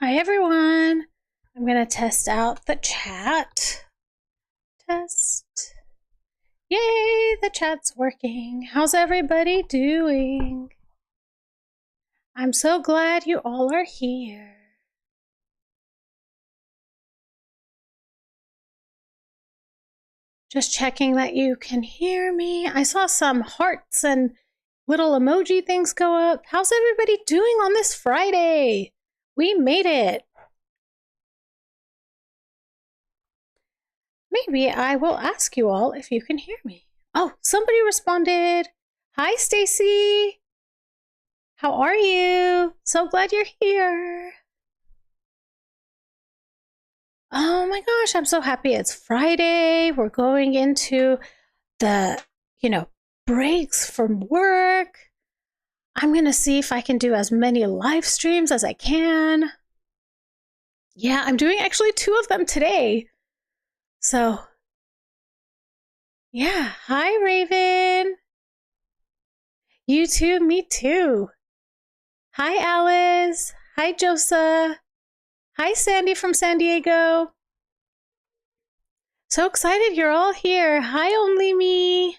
Hi everyone. I'm going to test out the chat. Test. Yay, the chat's working. How's everybody doing? I'm so glad you all are here. Just checking that you can hear me. I saw some hearts and little emoji things go up. How's everybody doing on this Friday? We made it. Maybe I will ask you all if you can hear me. Oh, somebody responded. Hi, Stacy. How are you? So glad you're here. Oh my gosh, I'm so happy it's Friday. We're going into the, breaks from work. I'm going to see if I can do as many live streams as I can. Yeah, I'm doing actually 2 of them today. So, yeah. Hi, Raven. You too, me too. Hi, Alice. Hi, Josa. Hi, Sandy from San Diego. So excited you're all here. Hi, Only Me.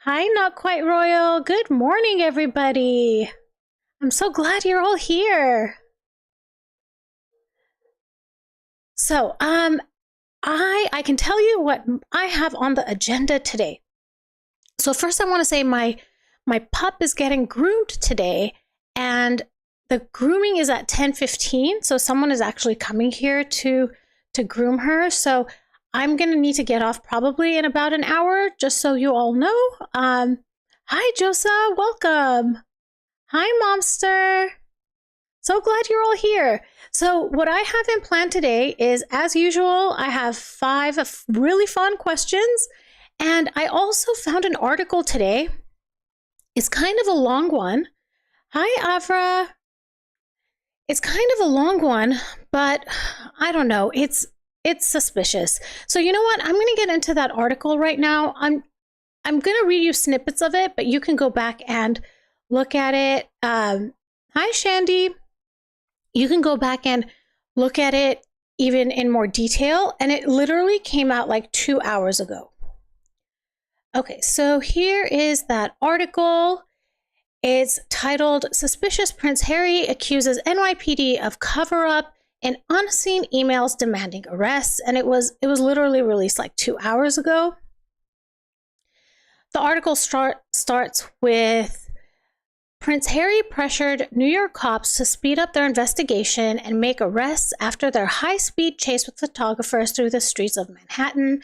Hi, Not Quite Royal. Good morning, everybody. I'm so glad you're all here. So, I can tell you what I have on the agenda today. So first I want to say my pup is getting groomed today, and the grooming is at 10:15. So someone is actually coming here to groom her. So I'm going to need to get off probably in about an hour, just so you all know. Hi, Josa. Welcome. Hi, Momster. So glad you're all here. So what I have in plan today is, as usual, I have 5 really fun questions. And I also found an article today. It's kind of a long one. Hi, Avra. It's kind of a long one, but I don't know. It's suspicious. So you know what? I'm going to get into that article right now. I'm going to read you snippets of it, but you can go back and look at it. Hi, Shandy. You can go back and look at it even in more detail. And it literally came out like 2 hours ago. Okay, so here is that article. It's titled, Suspicious Prince Harry Accuses NYPD of Cover-Up and Unseen Emails Demanding Arrests. And it was literally released like 2 hours ago. The article starts with, Prince Harry pressured New York cops to speed up their investigation and make arrests after their high-speed chase with photographers through the streets of Manhattan.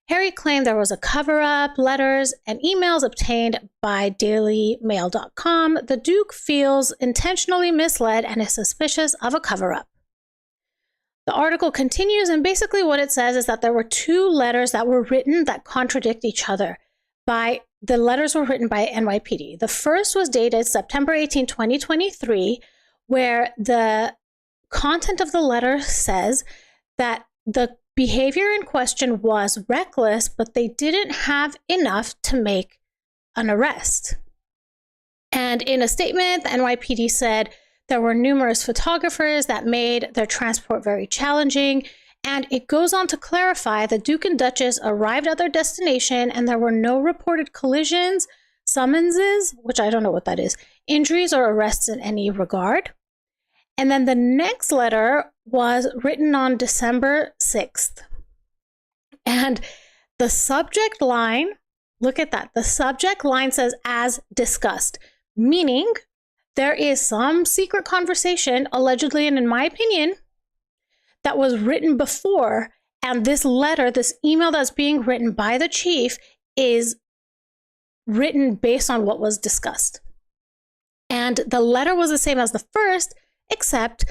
Harry claimed there was a cover-up, letters, and emails obtained by DailyMail.com. The Duke feels intentionally misled and is suspicious of a cover-up. The article continues, and basically what it says is that there were 2 letters that were written that contradict each other. The letters were written by NYPD. The first was dated September 18, 2023, where the content of the letter says that the behavior in question was reckless, but they didn't have enough to make an arrest. And in a statement, the NYPD said there were numerous photographers that made their transport very challenging. And it goes on to clarify the Duke and Duchess arrived at their destination and there were no reported collisions, summonses, which I don't know what that is, injuries or arrests in any regard. And then the next letter was written on December 6th. And the subject line, look at that. The subject line says, as discussed, meaning there is some secret conversation, allegedly, and in my opinion, that was written before. And this letter, this email that's being written by the chief is written based on what was discussed. And the letter was the same as the first, except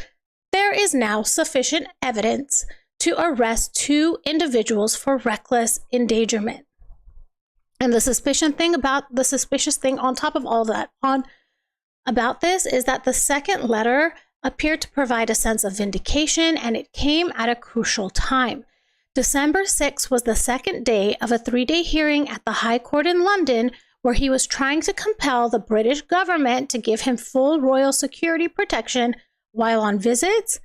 there is now sufficient evidence to arrest 2 individuals for reckless endangerment. And the suspicious thing on top of all that about this is that the second letter appeared to provide a sense of vindication, and it came at a crucial time. December 6th was the second day of a 3-day hearing at the High Court in London, where he was trying to compel the British government to give him full royal security protection while on visits.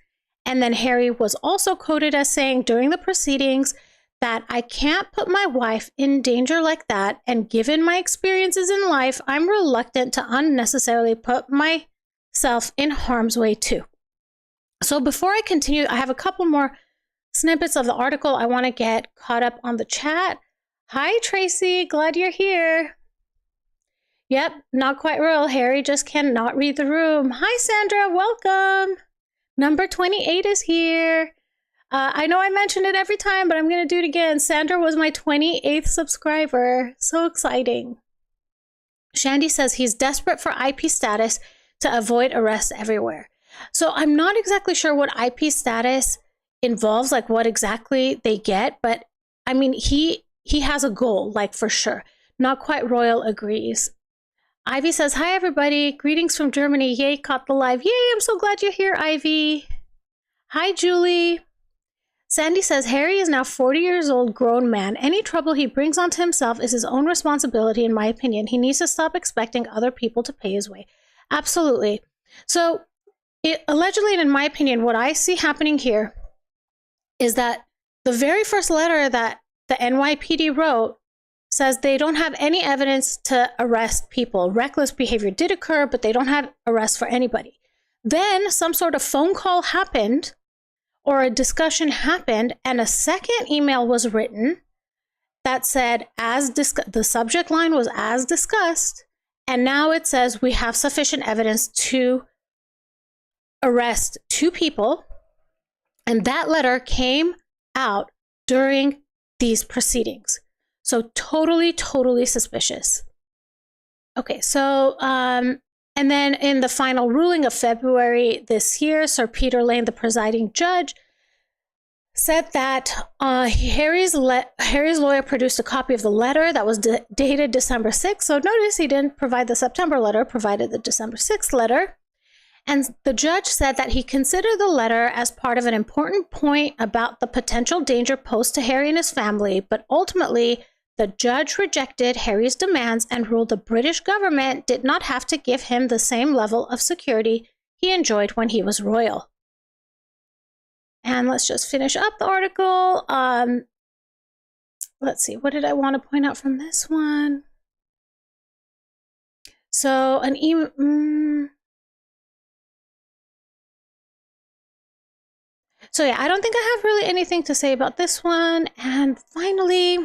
And then Harry was also quoted as saying during the proceedings that I can't put my wife in danger like that. And given my experiences in life, I'm reluctant to unnecessarily put myself in harm's way too. So before I continue, I have a couple more snippets of the article. I want to get caught up on the chat. Hi, Tracy. Glad you're here. Yep, not quite real. Harry just cannot read the room. Hi, Sandra. Welcome. Number 28 is here. I know I mentioned it every time, but I'm going to do it again. Sandra was my 28th subscriber. So exciting. Shandy says he's desperate for IP status to avoid arrest everywhere. So I'm not exactly sure what IP status involves, like what exactly they get, but I mean, he has a goal, like for sure. Not quite royal agrees. Ivy says, hi, everybody. Greetings from Germany. Yay, caught the live. Yay, I'm so glad you're here, Ivy. Hi, Julie. Sandy says, Harry is now 40 years old, grown man. Any trouble he brings onto himself is his own responsibility, in my opinion. He needs to stop expecting other people to pay his way. Absolutely. So, allegedly, and in my opinion, what I see happening here is that the very first letter that the NYPD wrote says they don't have any evidence to arrest people. Reckless behavior did occur, but they don't have arrests for anybody. Then some sort of phone call happened or a discussion happened, and a second email was written that said, the subject line was as discussed, and now it says we have sufficient evidence to arrest 2 people, and that letter came out during these proceedings. So totally, totally suspicious. Okay, so, and then in the final ruling of February this year, Sir Peter Lane, the presiding judge, said that Harry's lawyer produced a copy of the letter that was dated December 6th. So notice he didn't provide the September letter, provided the December 6th letter. And the judge said that he considered the letter as part of an important point about the potential danger posed to Harry and his family, but ultimately the judge rejected Harry's demands and ruled the British government did not have to give him the same level of security he enjoyed when he was royal. And let's just finish up the article. Let's see, what did I want to point out from this one? So an email. So yeah, I don't think I have really anything to say about this one. And finally,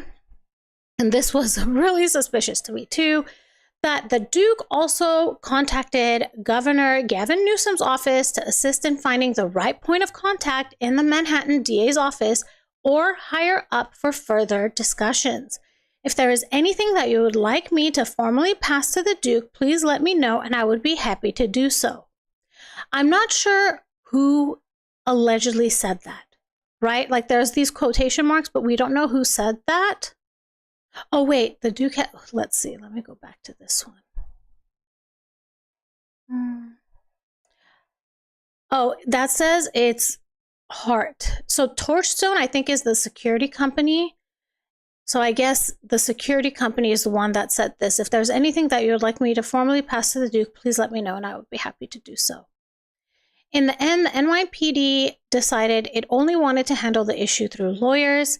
and this was really suspicious to me too, that the Duke also contacted Governor Gavin Newsom's office to assist in finding the right point of contact in the Manhattan DA's office or higher up for further discussions. If there is anything that you would like me to formally pass to the Duke, please let me know and I would be happy to do so. I'm not sure who allegedly said that, right? Like there's these quotation marks, but we don't know who said that. Oh, wait, the Duke had, let's see, let me go back to this one. Oh, that says it's Hart. So Torchstone, I think, is the security company. So I guess the security company is the one that said this. If there's anything that you would like me to formally pass to the Duke, please let me know and I would be happy to do so. In the end, the NYPD decided it only wanted to handle the issue through lawyers.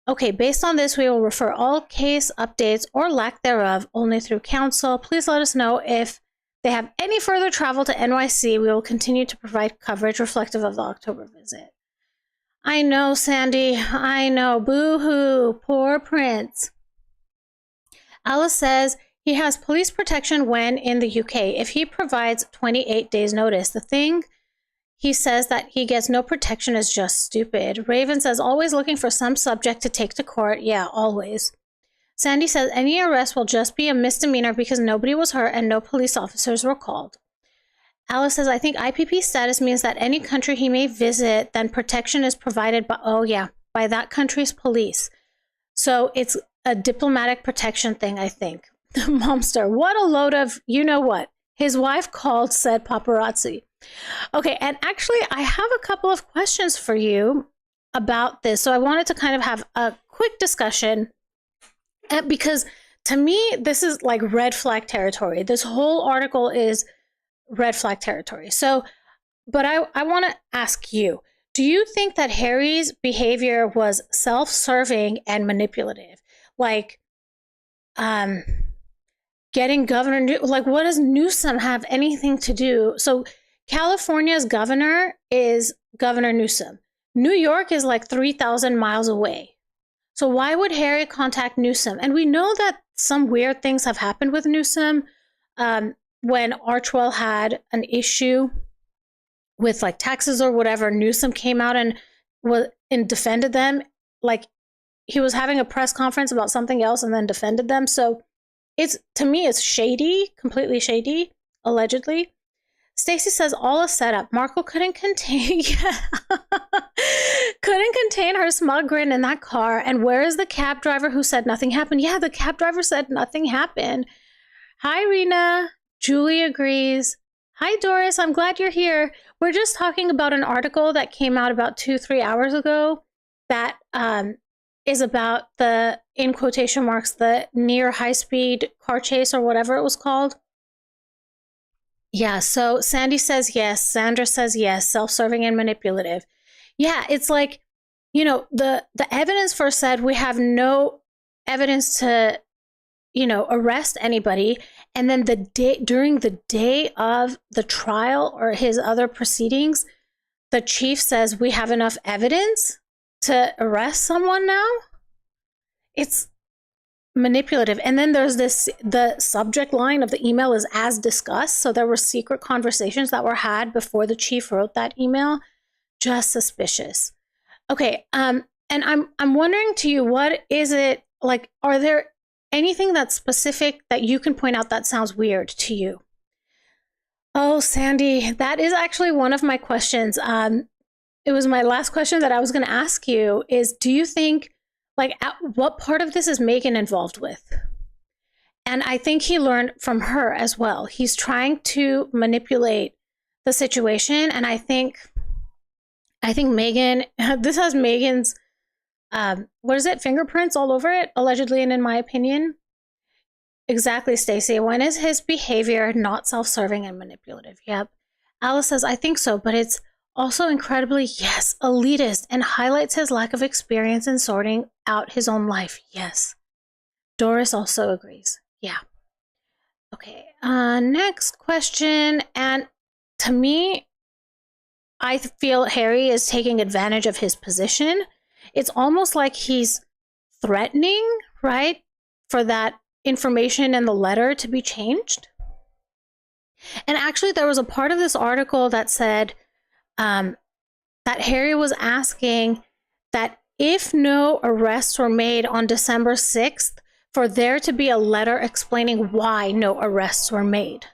Okay, based on this, we will refer all case updates or lack thereof only through counsel. Please let us know if they have any further travel to NYC. We will continue to provide coverage reflective of the October visit. I know, Sandy. I know. Boo-hoo. Poor Prince. Alice says he has police protection when in the UK if he provides 28 days notice. The thing he says that he gets no protection is just stupid. Raven says, always looking for some subject to take to court. Yeah, always. Sandy says, any arrest will just be a misdemeanor because nobody was hurt and no police officers were called. Alice says, I think IPP status means that any country he may visit, then protection is provided by, oh yeah, by that country's police. So it's a diplomatic protection thing, I think. Momster, what a load of, you know what? His wife called, said paparazzi. Okay, and actually, I have a couple of questions for you about this. So I wanted to kind of have a quick discussion because to me, this is like red flag territory. This whole article is red flag territory. So But I want to ask you, do you think that Harry's behavior was self-serving and manipulative? Like, getting like, what does Newsom have anything to do? So California's governor is Governor Newsom. New York is like 3,000 miles away. So why would Harry contact Newsom? And we know that some weird things have happened with Newsom. When Archwell had an issue with like taxes or whatever, Newsom came out and defended them. Like, he was having a press conference about something else and then defended them. So to me, it's shady, completely shady, allegedly. Stacy says, all a setup. Markle couldn't contain her smug grin in that car. And where is the cab driver who said nothing happened? Yeah, the cab driver said nothing happened. Hi, Rena. Julie agrees. Hi, Doris. I'm glad you're here. We're just talking about an article that came out about 2-3 hours ago that is about the, in quotation marks, the near high-speed car chase or whatever it was called. Yeah, so Sandy says yes. Sandra says yes. Self-serving and manipulative. Yeah, it's like, you know, the evidence first said we have no evidence to, you know, arrest anybody. And then during the day of the trial or his other proceedings, the chief says we have enough evidence to arrest someone now. It's manipulative. And then there's the subject line of the email is as discussed. So there were secret conversations that were had before the chief wrote that email. Just suspicious. Okay. And I'm wondering to you, what is it like? Are there anything that's specific that you can point out that sounds weird to you? Oh, Sandy, that is actually one of my questions. It was my last question that I was going to ask you is, do you think, like, what part of this is Megan involved with? And I think he learned from her as well. He's trying to manipulate the situation. And I think Megan, this has Megan's, what is it? Fingerprints all over it, allegedly, and in my opinion. Exactly, Stacey. When is his behavior not self-serving and manipulative? Yep. Alice says, I think so, but it's also incredibly, yes, elitist and highlights his lack of experience in sorting out his own life. Yes. Doris also agrees. Yeah. Okay. Next question. And to me, I feel Harry is taking advantage of his position. It's almost like he's threatening, right, for that information in the letter to be changed. And actually, there was a part of this article that said that Harry was asking that if no arrests were made on December 6th, for there to be a letter explaining why no arrests were made.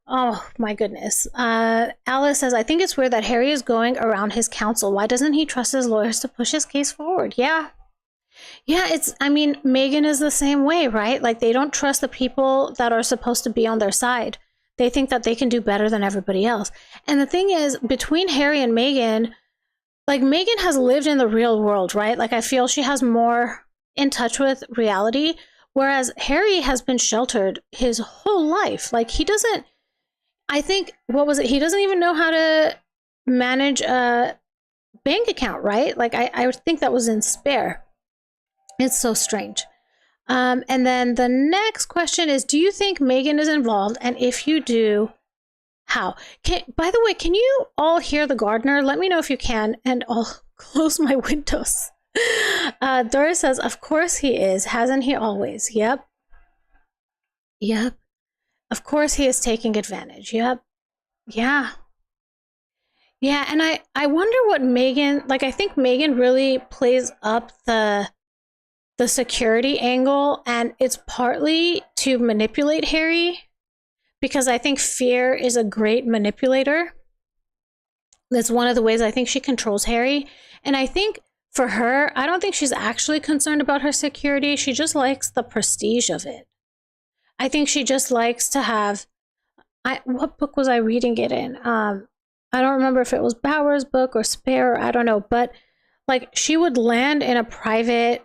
Oh my goodness. Alice says, I think it's weird that Harry is going around his counsel. Why doesn't he trust his lawyers to push his case forward? Yeah. Yeah, I mean, Megan is the same way, right? Like, they don't trust the people that are supposed to be on their side. They think that they can do better than everybody else. And the thing is, between Harry and Megan, like, Megan has lived in the real world, right? Like, I feel she has more in touch with reality, whereas Harry has been sheltered his whole life. Like, he doesn't, I think, what was it? He doesn't even know how to manage a bank account, right? Like, I think that was in Spare. It's so strange. And then the next question is, do you think Megan is involved? And if you do, how? By the way, can you all hear the gardener? Let me know if you can, and I'll close my windows. Doris says, of course he is. Hasn't he always? Yep. Yep. Of course he is taking advantage. Yep. Yeah. Yeah, and I wonder what Megan, like, I think Megan really plays up the security angle, and it's partly to manipulate Harry, because I think fear is a great manipulator. That's one of the ways I think she controls Harry. And I think for her, I don't think she's actually concerned about her security. She just likes the prestige of it. I think she just likes to have, what book was I reading it in? I don't remember if it was Bauer's book or Spare, I don't know, but like, she would land in a private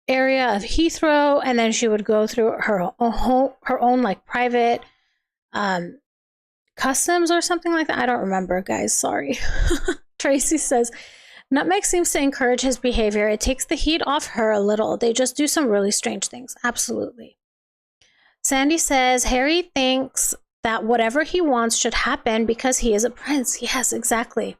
area of Heathrow, and then she would go through her own like private customs or something like that. I don't remember, guys. Sorry. Tracy says, Nutmeg seems to encourage his behavior. It takes the heat off her a little. They just do some really strange things. Absolutely. Sandy says, Harry thinks that whatever he wants should happen because he is a prince. Yes, exactly.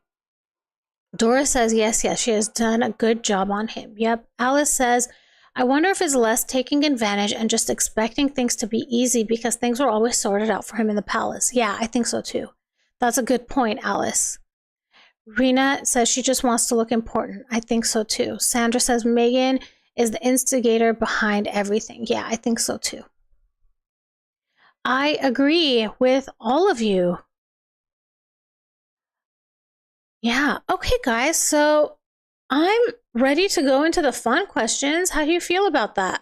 Dora says, yes, she has done a good job on him. Yep. Alice says, I wonder if it's less taking advantage and just expecting things to be easy because things were always sorted out for him in the palace. Yeah, I think so too. That's a good point, Alice. Rena says she just wants to look important. I think so too. Sandra says Megan is the instigator behind everything. Yeah, I think so too. I agree with all of you. Yeah. Okay, guys. So I'm ready to go into the fun questions. How do you feel about that?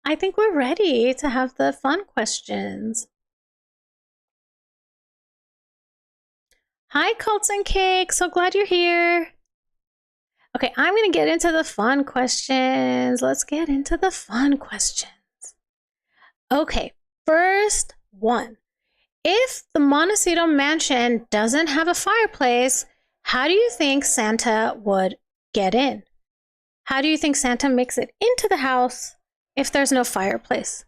I think we're ready to have the fun questions. Hi, Cults and Cake. So glad you're here. Okay, I'm going to get into the fun questions. Let's get into the fun questions. Okay, first one. If the Montecito mansion doesn't have a fireplace, how do you think Santa would get in? How do you think Santa makes it into the house if there's no fireplace?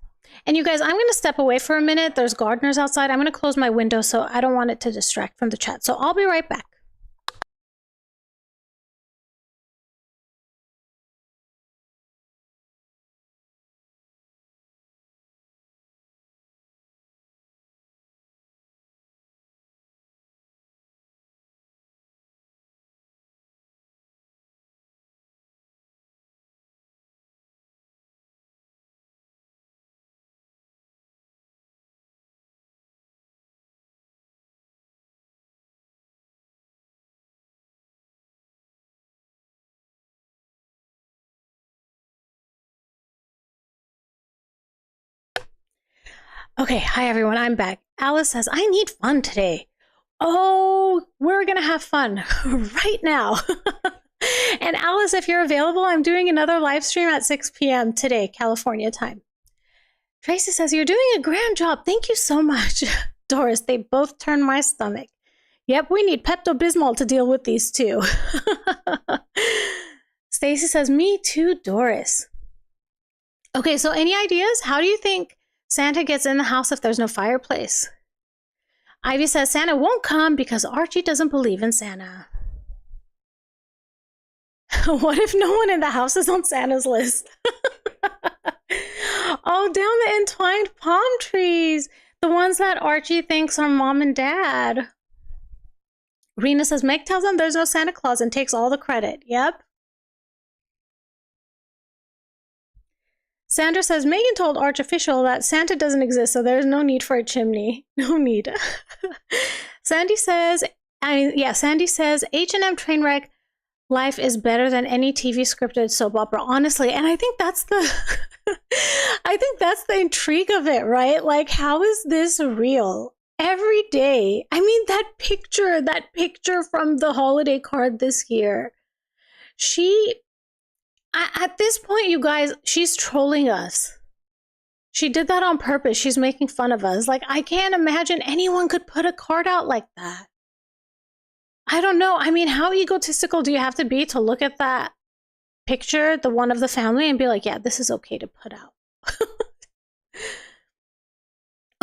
And you guys, I'm going to step away for a minute. There's gardeners outside. I'm going to close my window so I don't want it to distract from the chat. So I'll be right back. Okay, hi everyone, I'm back. Alice says, I need fun today. Oh, we're gonna have fun right now. And Alice, if you're available, I'm doing another live stream at 6 p.m. today, California time. Tracy says, you're doing a grand job. Thank you so much. Doris, they both turn my stomach. Yep, we need Pepto-Bismol to deal with these two. Stacy says, me too, Doris. Okay, so any ideas? How do you think Santa gets in the house if there's no fireplace? Ivy says Santa won't come because Archie doesn't believe in Santa. What if no one in the house is on Santa's list? Oh, down the entwined palm trees. The ones that Archie thinks are mom and dad. Rena says Meg tells them there's no Santa Claus and takes all the credit. Yep. Sandra says, Megan told Archofficial that Santa doesn't exist, so there's no need for a chimney. No need. Sandy says, Sandy says, H&M Trainwreck life is better than any TV scripted soap opera, honestly. And I think that's the, I think that's the intrigue of it, right? Like, how is this real? Every day. I mean, that picture from the holiday card this year, at this point, you guys, she's trolling us. She did that on purpose. She's making fun of us. Like, I can't imagine anyone could put a card out like that. I don't know. I mean, how egotistical do you have to be to look at that picture, the one of the family, and be like, yeah, this is okay to put out.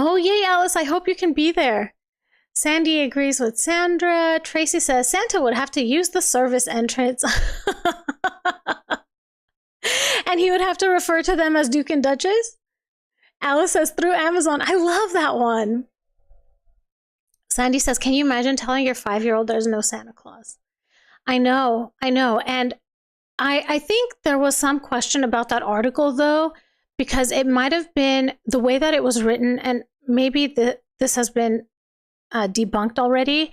Oh, yay, Alice. I hope you can be there. Sandy agrees with Sandra. Tracy says Santa would have to use the service entrance. And he would have to refer to them as Duke and Duchess. Alice says through Amazon. I love that one. Sandy says, can you imagine telling your 5-year-old there's no Santa Claus? I know. And I think there was some question about that article, though, because it might have been the way that it was written, and maybe this has been debunked already,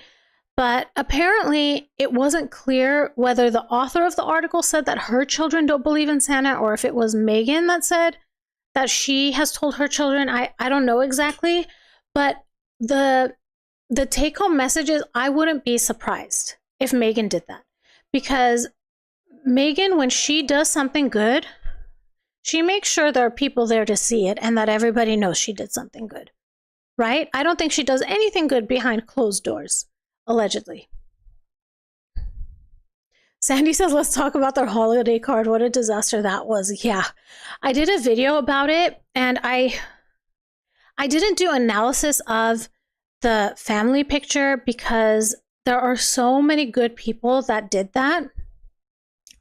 but apparently it wasn't clear whether the author of the article said that her children don't believe in Santa, or if it was Megan that said that she has told her children. I don't know exactly, but the take-home message is I wouldn't be surprised if Megan did that, because Megan, when she does something good, she makes sure there are people there to see it and that everybody knows she did something good. right? I don't think she does anything good behind closed doors, allegedly. Sandy says, let's talk about their holiday card. What a disaster that was. Yeah, I did a video about it, and I didn't do analysis of the family picture because there are so many good people that did that.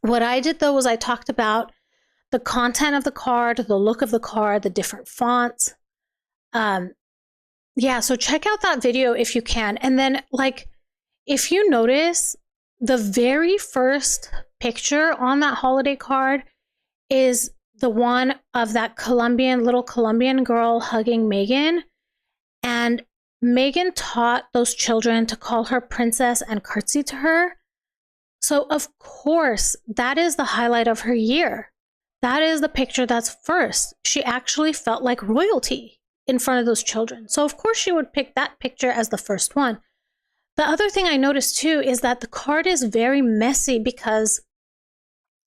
What I did, though, was I talked about the content of the card, the look of the card, the different fonts. Yeah, so check out that video if you can. And then, like, if you notice, the very first picture on that holiday card is the one of that little Colombian girl hugging Megan. And Megan taught those children to call her princess and curtsy to her. So, of course, that is the highlight of her year. That is the picture that's first. She actually felt like royalty in front of those children. So, of course, she would pick that picture as the first one. The other thing I noticed, too, is that the card is very messy because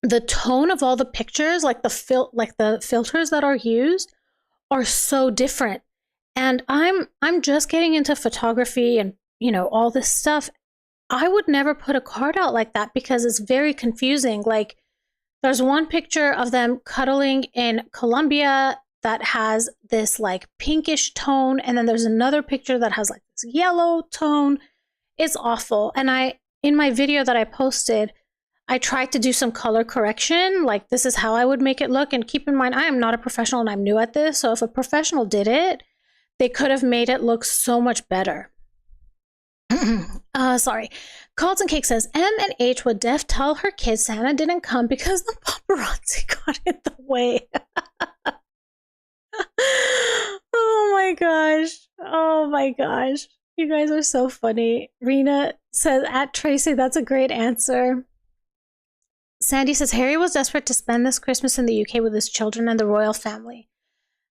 the tone of all the pictures, like the filters that are used, are so different. And I'm just getting into photography and, you know, all this stuff. I would never put a card out like that because it's very confusing. Like, there's one picture of them cuddling in Colombia that has this like pinkish tone, and then there's another picture that has like this yellow tone. It's awful. And in my video that I posted, I tried to do some color correction. Like, this is how I would make it look. And keep in mind, I am not a professional and I'm new at this. So if a professional did it, they could have made it look so much better. Sorry. Carlton Cake says, M and H would tell her kids Santa didn't come because the paparazzi got in the way. Oh my gosh. Oh my gosh. You guys are so funny. Rena says, at Tracy, that's a great answer. Sandy says, Harry was desperate to spend this Christmas in the UK with his children and the royal family.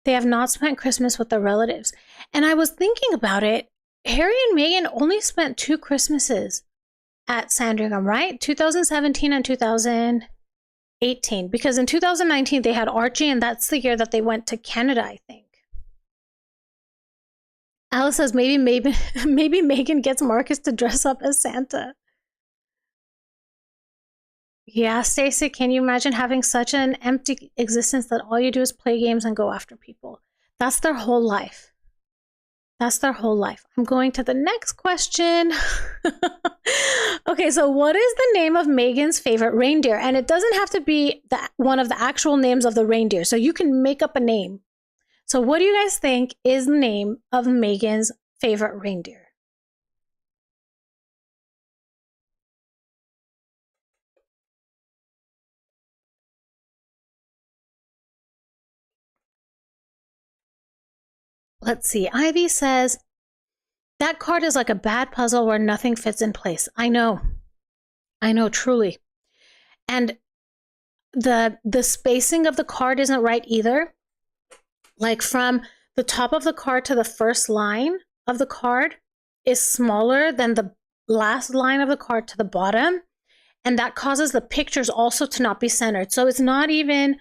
They have not spent Christmas with their relatives. And I was thinking about it. Harry and Meghan only spent 2 Christmases at Sandringham, right? 2017 and 2018. Because in 2019, they had Archie, and that's the year that they went to Canada, I think. Alice says, maybe Meghan gets Marcus to dress up as Santa. Yeah, Stacey, can you imagine having such an empty existence that all you do is play games and go after people? That's their whole life. That's their whole life. I'm going to the next question. Okay, so what is the name of Meghan's favorite reindeer? And it doesn't have to be one of the actual names of the reindeer. So you can make up a name. So what do you guys think is the name of Meghan's favorite reindeer? Let's see. Ivy says, that card is like a bad puzzle where nothing fits in place. I know, truly. And the spacing of the card isn't right either. Like, from the top of the card to the first line of the card is smaller than the last line of the card to the bottom. And that causes the pictures also to not be centered. So it's not even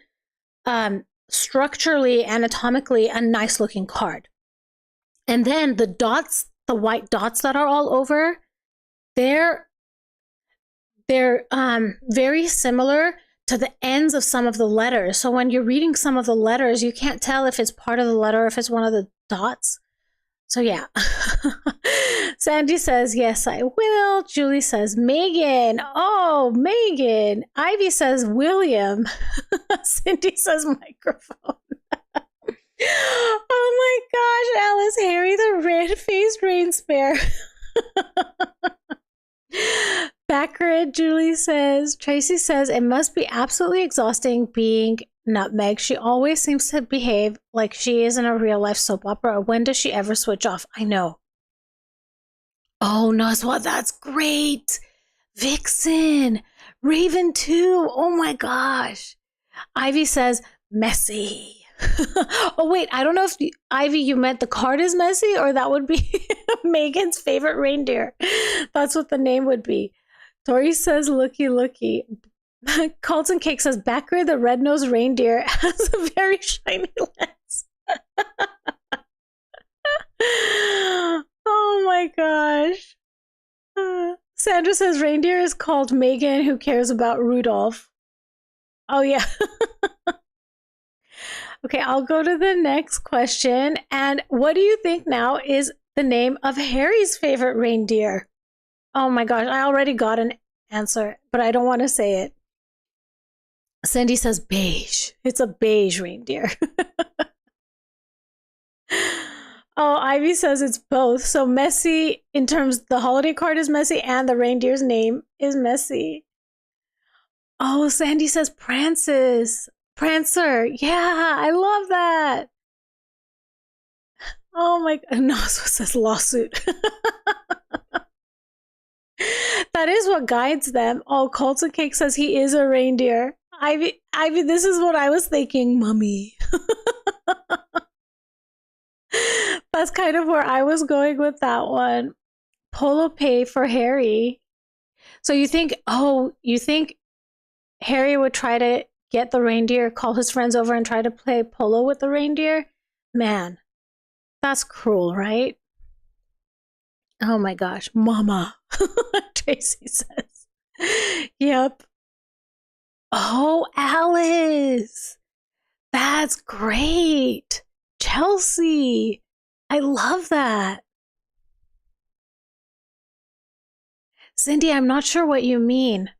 structurally, anatomically, a nice looking card. And then the dots, the white dots that are all over, they're very similar to the ends of some of the letters. So when you're reading some of the letters, you can't tell if it's part of the letter or if it's one of the dots. So yeah. Sandy says, yes, I will. Julie says, Meghan. Oh, Meghan. Ivy says, William. Cindy says, microphone. Oh my gosh, Alice, Harry, the red-faced rain spare. Baccarat, Julie says. Tracy says, it must be absolutely exhausting being Nutmeg. She always seems to behave like she is in a real-life soap opera. When does she ever switch off? I know. Oh, Nazwa, that's great. Vixen. Raven too. Oh my gosh. Ivy says, messy. Oh wait, I don't know if Ivy, you meant the card is messy, or that would be Meghan's favorite reindeer. That's what the name would be. Tori says, looky, looky. Carlton Cake says, Backer, the red-nosed reindeer, has a very shiny lens. Oh my gosh. Sandra says reindeer is called Megan, who cares about Rudolph. Oh, yeah. Okay, I'll go to the next question. And what do you think now is the name of Harry's favorite reindeer? Oh my gosh, I already got an answer, but I don't want to say it. Cindy says beige. It's a beige reindeer. Oh, Ivy says it's both. So messy in terms the holiday card is messy and the reindeer's name is messy. Oh, Sandy says Prancer. Yeah, I love that. Oh my god. No, so it says lawsuit. That is what guides them. Oh, Colton Cake says he is a reindeer. Ivy, this is what I was thinking, Mummy. That's kind of where I was going with that one. Polo pay for Harry. So you think Harry would try to get the reindeer, call his friends over and try to play polo with the reindeer? Man, that's cruel, right? Oh my gosh, Mama. Tracy says. Yep. Oh, Alice. That's great. Chelsea. I love that. Cindy, I'm not sure what you mean.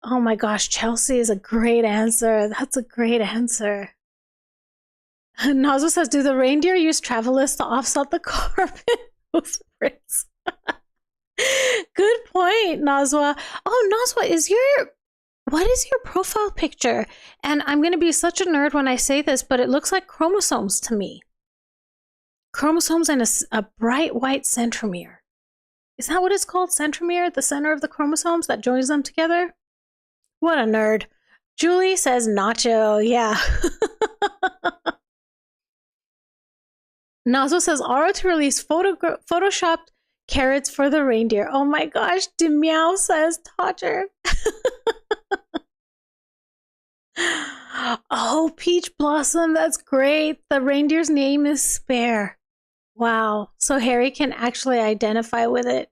Oh my gosh, Chelsea is a great answer. That's a great answer. Nazo says, do the reindeer use Travelist to offset the carbon footprints? Good point, Nazwa. Oh, Nazwa, what is your profile picture? And I'm going to be such a nerd when I say this, but it looks like chromosomes to me. Chromosomes and a bright white centromere. Is that what it's called? Centromere? The center of the chromosomes that joins them together? What a nerd. Julie says nacho. Yeah. Nazo says Aura to release photoshopped carrots for the reindeer. Oh my gosh. Meow says Todger. Oh, Peach Blossom. That's great. The reindeer's name is Spare. Wow. So Harry can actually identify with it.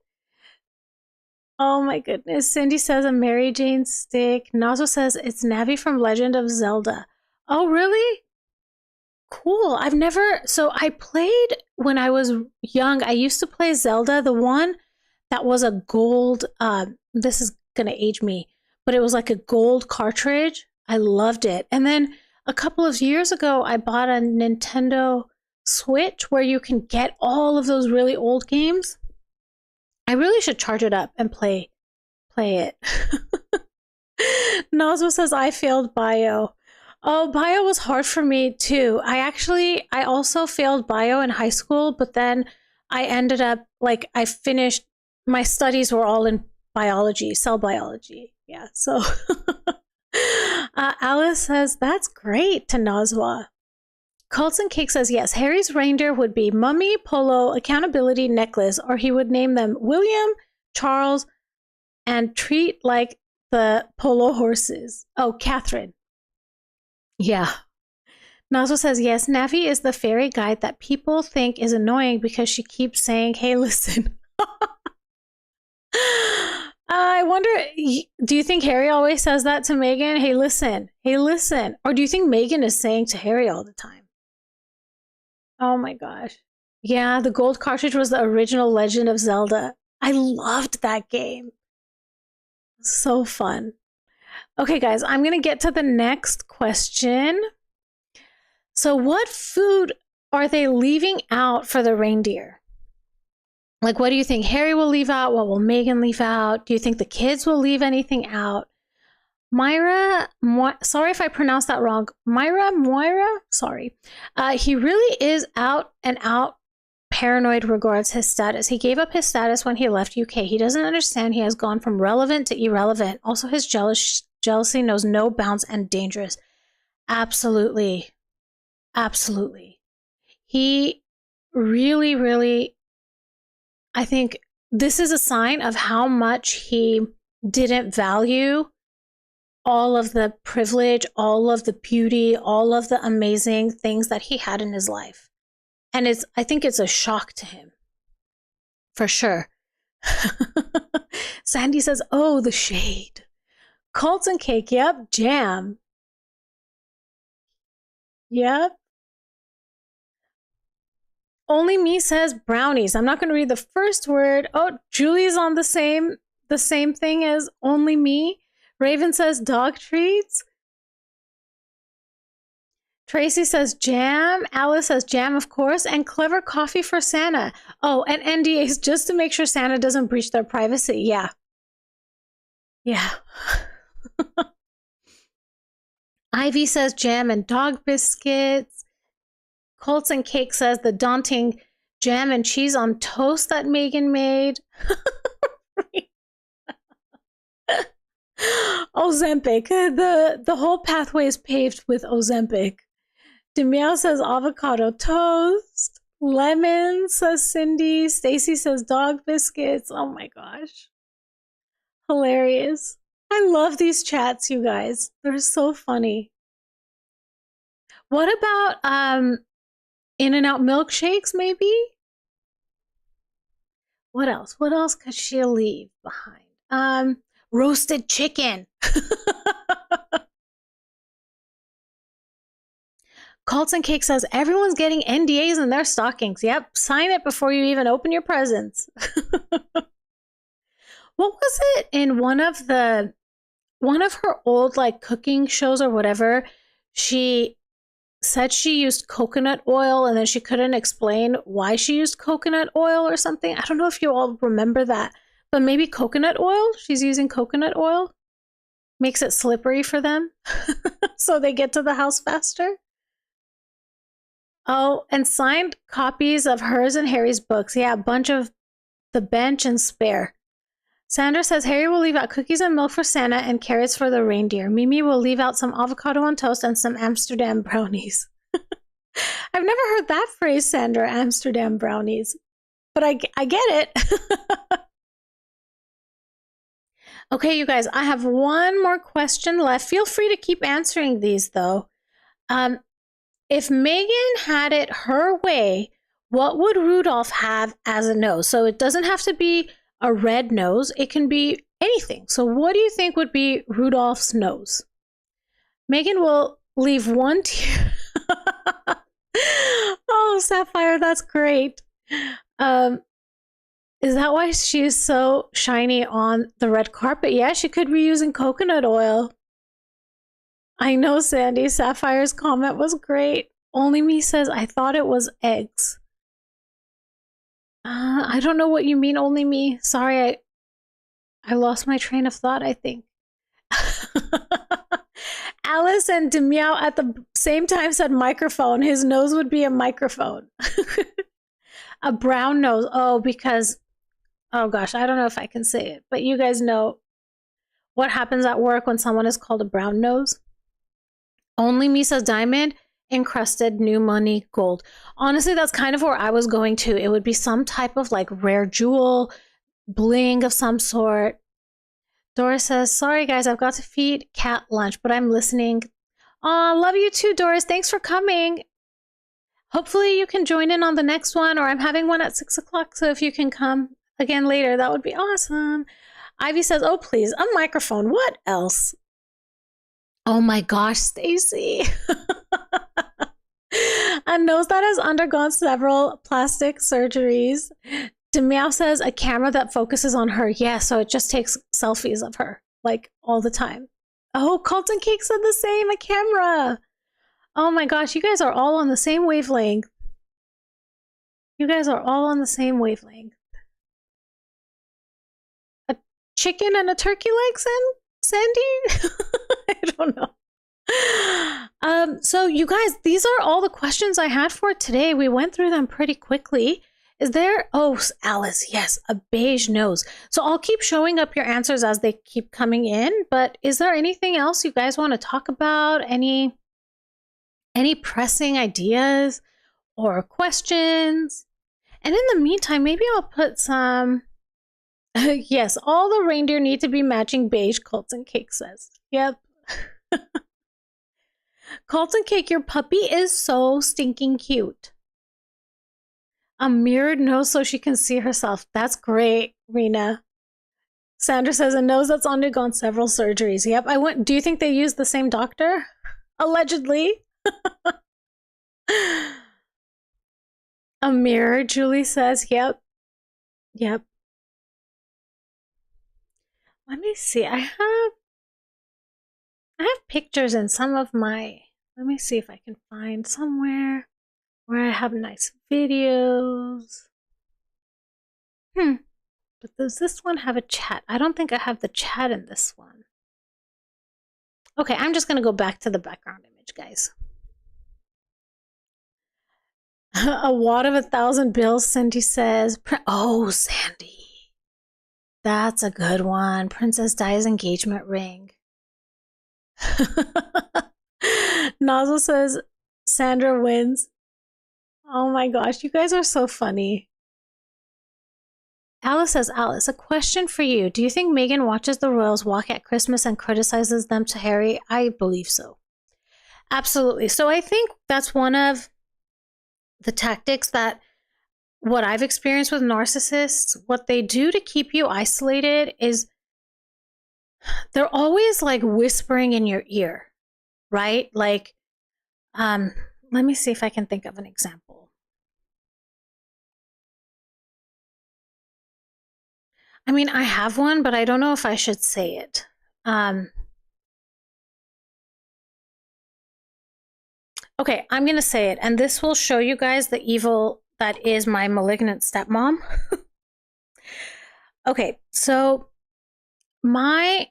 Oh my goodness. Cindy says a Mary Jane stick. Nazo says it's Navi from Legend of Zelda. Oh, really? Cool. I played when I was young. I used to play Zelda, the one that was a gold, this is going to age me, but it was like a gold cartridge. I loved it. And then a couple of years ago, I bought a Nintendo Switch where you can get all of those really old games. I really should charge it up and play it. Nazwa says I failed bio. Oh, bio was hard for me too. I also failed bio in high school, but then I ended up I finished my studies were all in biology, cell biology. Yeah, so Alice says that's great to Nazwa. Colton Cake says yes, Harry's reindeer would be Mummy, Polo, Accountability, Necklace, or he would name them William, Charles, and treat like the polo horses. Oh, Catherine. Yeah. Nazo says, yes, Navi is the fairy guide that people think is annoying because she keeps saying, hey, listen. I wonder, do you think Harry always says that to Megan? Hey, listen. Hey, listen. Or do you think Megan is saying to Harry all the time? Oh my gosh. Yeah, the gold cartridge was the original Legend of Zelda. I loved that game. So fun. Okay, guys, I'm going to get to the next question. So what food are they leaving out for the reindeer? Like, what do you think Harry will leave out? What will Megan leave out? Do you think the kids will leave anything out? Moira, sorry if I pronounced that wrong. Moira, sorry. He really is out and out paranoid regards his status. He gave up his status when he left UK. He doesn't understand he has gone from relevant to irrelevant. Also, his jealousy knows no bounds and dangerous. Absolutely. Absolutely. He really, really, I think this is a sign of how much he didn't value all of the privilege, all of the beauty, all of the amazing things that he had in his life. And I think it's a shock to him. For sure. Sandy says, oh, the shade. Cults and cake, yep. Jam. Yep. Only Me says brownies. I'm not going to read the first word. Oh, Julie's on the same thing as Only Me. Raven says dog treats. Tracy says jam. Alice says jam, of course. And clever coffee for Santa. Oh, and NDAs just to make sure Santa doesn't breach their privacy. Yeah. Yeah. Ivy says jam and dog biscuits. Colts and Cake says the daunting jam and cheese on toast that Megan made. Ozempic. The whole pathway is paved with Ozempic. Demiel says avocado toast. Lemon says Cindy. Stacy says dog biscuits. Oh my gosh. Hilarious. I love these chats, you guys. They're so funny. What about In-N-Out milkshakes, maybe? What else? What else could she leave behind? Roasted chicken. Cults and Cake says everyone's getting NDAs in their stockings. Yep, sign it before you even open your presents. What was it in one of her old like cooking shows or whatever? She said she used coconut oil and then she couldn't explain why she used coconut oil or something. I don't know if you all remember that, but maybe coconut oil. She's using coconut oil. Makes it slippery for them so they get to the house faster. Oh, and signed copies of hers and Harry's books. Yeah, a bunch of The Bench and Spare. Sandra says Harry will leave out cookies and milk for Santa and carrots for the reindeer. Mimi will leave out some avocado on toast and some Amsterdam brownies. I've never heard that phrase, Sandra, Amsterdam brownies. But I get it. Okay, you guys, I have one more question left. Feel free to keep answering these, though. If Megan had it her way, what would Rudolph have as a nose? So it doesn't have to be a red nose. It can be anything. So what do you think would be Rudolph's nose? Megan will leave one tear. Oh, Sapphire, that's great. Is that why she is so shiny on the red carpet? Yeah, she could be using coconut oil. I know, Sandy. Sapphire's comment was great. Only Me says, I thought it was eggs. I don't know what you mean, Only Me. Sorry, I lost my train of thought, I think. Alice and Demiao at the same time said microphone. His nose would be a microphone. A brown nose. Oh, because, oh gosh, I don't know if I can say it, but you guys know what happens at work when someone is called a brown nose. Only Me says diamond encrusted new money gold. Honestly, that's kind of where I was going to. It would be some type of like rare jewel, bling of some sort. Doris says, sorry guys, I've got to feed cat lunch, but I'm listening. Aw, love you too, Doris. Thanks for coming. Hopefully you can join in on the next one, or I'm having one at 6 o'clock, so if you can come again later, that would be awesome. Ivy says, oh please, a microphone. What else? Oh my gosh, Stacy. A nose that has undergone several plastic surgeries. Demiao says a camera that focuses on her. Yeah, so it just takes selfies of her, like, all the time. Oh, Colton Cake said the same, a camera. Oh my gosh, you guys are all on the same wavelength. You guys are all on the same wavelength. A chicken and a turkey leg, Sandy? I don't know. So you guys, these are all the questions I had for today. We went through them pretty quickly. Is there, oh, Alice, yes, a beige nose. So I'll keep showing up your answers as they keep coming in, but is there anything else you guys want to talk about? Any pressing ideas or questions? And in the meantime, maybe I'll put some, yes, all the reindeer need to be matching beige, Colton Cake says. Yep. Colton Cake, your puppy is so stinking cute. A mirrored nose so she can see herself. That's great, Rena. Sandra says a nose that's undergone several surgeries. Yep, I went. Do you think they used the same doctor? Allegedly. A mirror, Julie says. Yep. Yep. Let me see. I have pictures in some of my, let me see if I can find somewhere where I have nice videos. But does this one have a chat? I don't think I have the chat in this one. Okay, I'm just going to go back to the background image, guys. A wad of 1,000 bills, Cindy says. Oh, Sandy. That's a good one. Princess Di's engagement ring. Nozzle says Sandra wins. Oh my gosh, you guys are so funny. Alice says, Alice, a question for you. Do you think Meghan watches the royals walk at Christmas and criticizes them to Harry? I believe so. Absolutely. So I think that's one of the tactics that what I've experienced with narcissists, what they do to keep you isolated is they're always like whispering in your ear, right? Like, let me see if I can think of an example. I mean, I have one, but I don't know if I should say it. Okay, I'm going to say it, and this will show you guys the evil that is my malignant stepmom. Okay, so my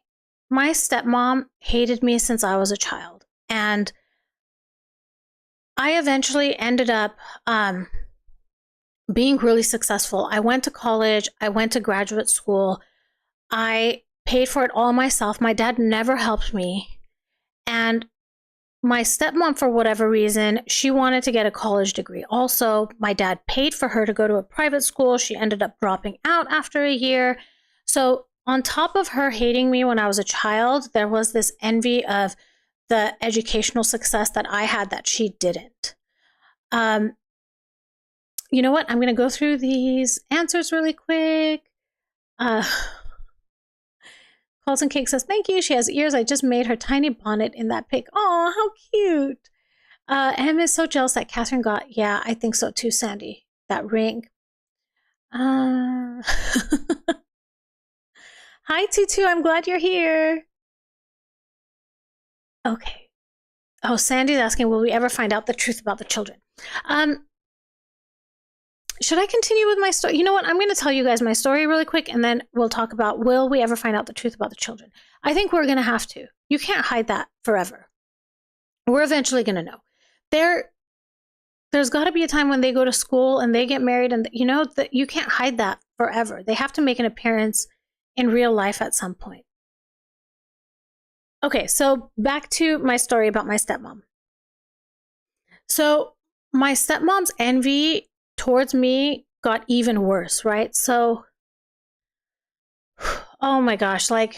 stepmom hated me since I was a child, and I eventually ended up being really successful. I went to college, I went to graduate school, I paid for it all myself. My dad never helped me, and my stepmom, for whatever reason, she wanted to get a college degree. Also, my dad paid for her to go to a private school. She ended up dropping out after a year. So on top of her hating me when I was a child, there was this envy of the educational success that I had that she didn't. You know what? I'm going to go through these answers really quick. Colton Cake says, thank you. She has ears. I just made her tiny bonnet in that pic. Oh, how cute. Em is so jealous that Catherine got, yeah, I think so too, Sandy. That ring. Hi, Tutu. I'm glad you're here. Okay. Oh, Sandy's asking, will we ever find out the truth about the children? Should I continue with my story? You know what? I'm going to tell you guys my story really quick, and then we'll talk about, will we ever find out the truth about the children? I think we're going to have to. You can't hide that forever. We're eventually going to know. There's got to be a time when they go to school and they get married, and you know that you can't hide that forever. They have to make an appearance in real life at some point. Okay, so back to my story about my stepmom. So my stepmom's envy towards me got even worse, right? So, oh my gosh, like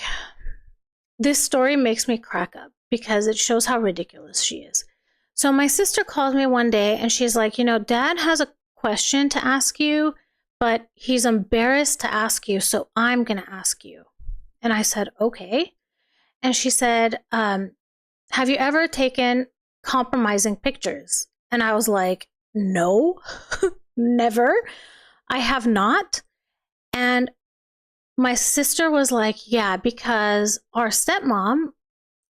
this story makes me crack up because it shows how ridiculous she is. So my sister called me one day and she's like, you know, Dad has a question to ask you, but he's embarrassed to ask you, so I'm going to ask you. And I said, okay. And she said, have you ever taken compromising pictures? And I was like, no. Never. I have not. And my sister was like, yeah, because our stepmom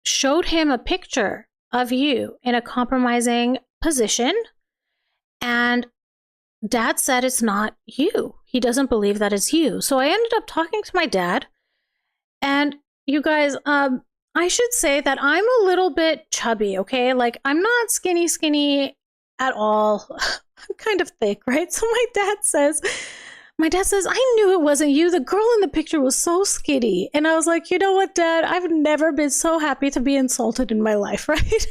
showed him a picture of you in a compromising position, and Dad said it's not you. He doesn't believe that it's you. So I ended up talking to my dad, and you guys, I should say that I'm a little bit chubby, okay? Like, I'm not skinny at all. I'm kind of thick, right? So my dad says, I knew it wasn't you. The girl in the picture was so skinny. And I was like, you know what, Dad? I've never been so happy to be insulted in my life, right?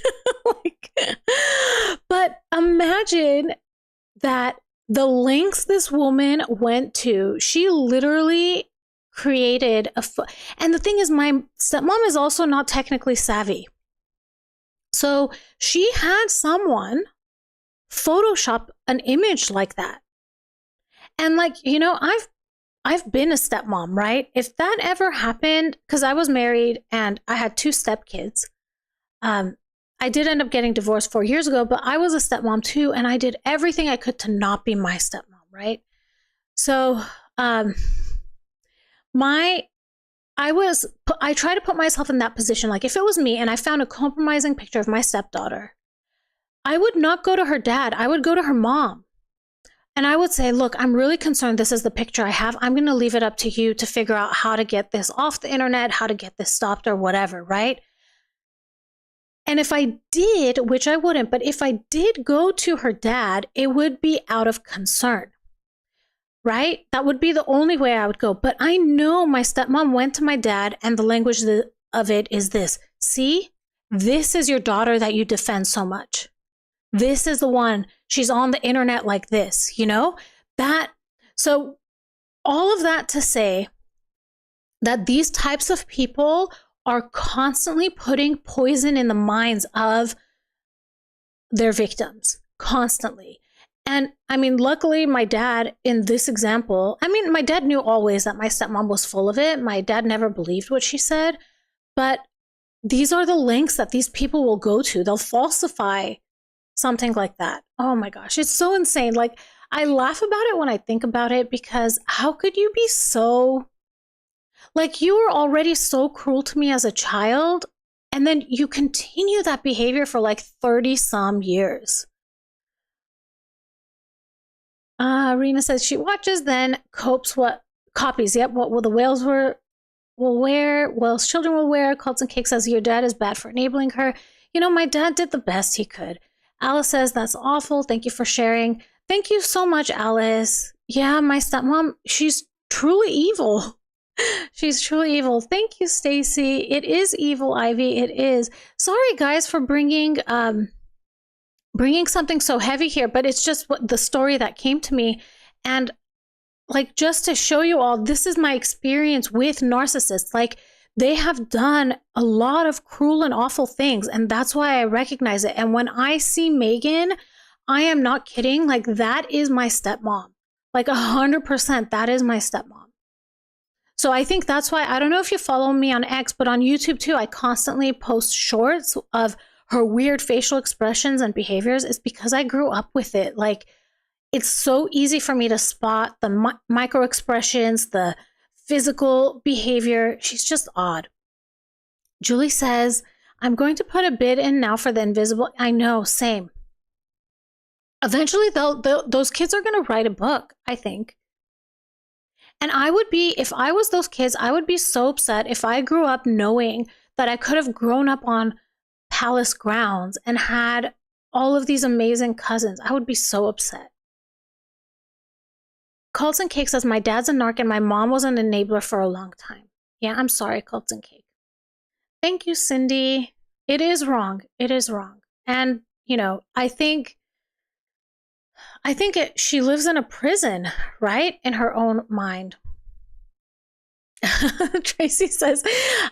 But imagine that the lengths this woman went to. She literally created and the thing is, my stepmom is also not technically savvy. So she had someone Photoshop an image like that. And like, you know, I've been a stepmom, right? If that ever happened, because I was married and I had 2 stepkids. I did end up getting divorced 4 years ago, but I was a stepmom too, and I did everything I could to not be my stepmom, right? So I try to put myself in that position. Like if it was me and I found a compromising picture of my stepdaughter, I would not go to her dad. I would go to her mom. And I would say, look, I'm really concerned this is the picture I have. I'm going to leave it up to you to figure out how to get this off the internet, how to get this stopped or whatever, right? And if I did, which I wouldn't, but if I did go to her dad, it would be out of concern, right? That would be the only way I would go. But I know my stepmom went to my dad and the language of it is this. See, this is your daughter that you defend so much. This is the one. She's on the internet like this, you know? So all of that to say that these types of people are constantly putting poison in the minds of their victims, constantly. And I mean, luckily my dad in this example, I mean, my dad knew always that my stepmom was full of it. My dad never believed what she said, but these are the lengths that these people will go to. They'll falsify something like that. Oh my gosh, it's so insane. Like I laugh about it when I think about it, because how could you be so, like, you were already so cruel to me as a child, and then you continue that behavior for like 30 some years. Rena says she watches, then copies. Yep, what will the whales will wear, whales children will wear. Colton Cake says your dad is bad for enabling her. You know, my dad did the best he could. Alice says that's awful. Thank you for sharing. Thank you so much, Alice. Yeah, my stepmom, she's truly evil. She's truly evil. Thank you, Stacy. It is evil, Ivy. It is. Sorry, guys, for bringing something so heavy here, but it's just the story that came to me. And like, just to show you all, this is my experience with narcissists. Like, they have done a lot of cruel and awful things, and that's why I recognize it. And when I see Megan, I am not kidding. Like, that is my stepmom. Like 100%, that is my stepmom. So I think that's why, I don't know if you follow me on X, but on YouTube too, I constantly post shorts of her weird facial expressions and behaviors. It's because I grew up with it. Like, it's so easy for me to spot the micro expressions, the physical behavior. She's just odd. Julie says, I'm going to put a bid in now for the invisible. I know, same. Eventually, those kids are going to write a book, I think. And I would be, if I was those kids, I would be so upset if I grew up knowing that I could have grown up on palace grounds and had all of these amazing cousins. I would be so upset. Colton Cake says, my dad's a narc and my mom was an enabler for a long time. Yeah, I'm sorry, Colton Cake. Thank you, Cindy. It is wrong. It is wrong. And, you know, I think she lives in a prison, right? In her own mind. Tracy says,